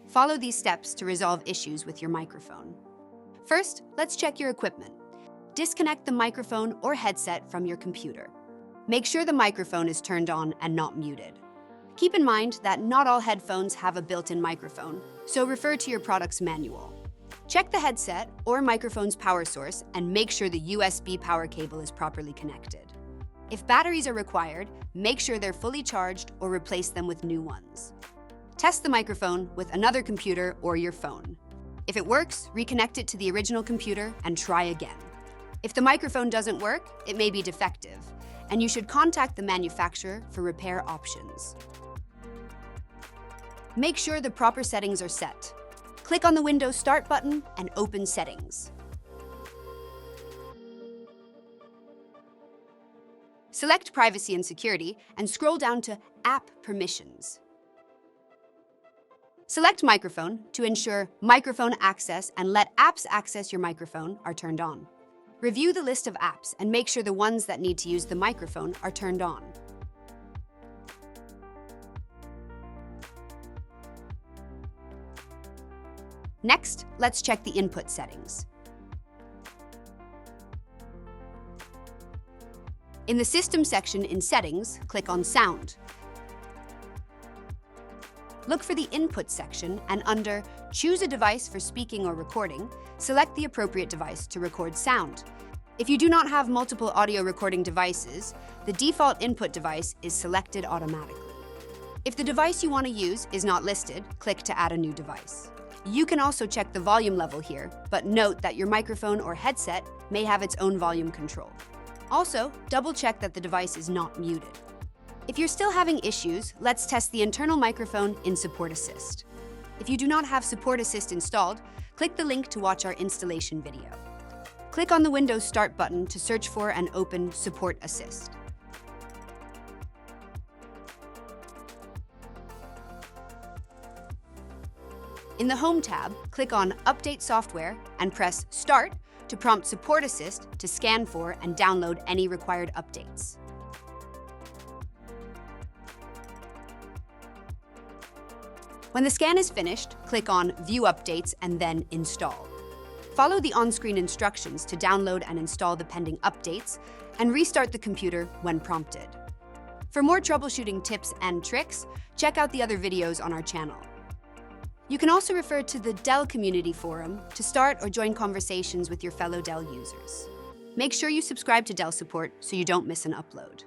Follow these steps to resolve issues with your microphone. First, let's check your equipment. Disconnect the microphone or headset from your computer. Make sure the microphone is turned on and not muted. Keep in mind that not all headphones have a built-in microphone, so refer to your product's manual. Check the headset or microphone's power source and make sure the USB power cable is properly connected. If batteries are required, make sure they're fully charged or replace them with new ones. Test the microphone with another computer or your phone. If it works, reconnect it to the original computer and try again. If the microphone doesn't work, it may be defective, and you should contact the manufacturer for repair options. Make sure the proper settings are set. Click on the Windows Start button and open Settings. Select Privacy and Security and scroll down to App Permissions. Select Microphone to ensure Microphone Access and Let Apps Access Your Microphone are turned on. Review the list of apps and make sure the ones that need to use the microphone are turned on. Next, let's check the input settings. In the System section in Settings, click on Sound. Look for the Input section and under Choose a device for speaking or recording, select the appropriate device to record sound. If you do not have multiple audio recording devices, the default input device is selected automatically. If the device you want to use is not listed, click to add a new device. You can also check the volume level here, but note that your microphone or headset may have its own volume control. Also, double-check that the device is not muted. If you're still having issues, let's test the internal microphone in Support Assist. If you do not have Support Assist installed, click the link to watch our installation video. Click on the Windows Start button to search for and open Support Assist. In the Home tab, click on Update Software and press Start to prompt Support Assist to scan for and download any required updates. When the scan is finished, click on View Updates and then Install. Follow the on-screen instructions to download and install the pending updates and restart the computer when prompted. For more troubleshooting tips and tricks, check out the other videos on our channel. You can also refer to the Dell Community Forum to start or join conversations with your fellow Dell users. Make sure you subscribe to Dell Support so you don't miss an upload.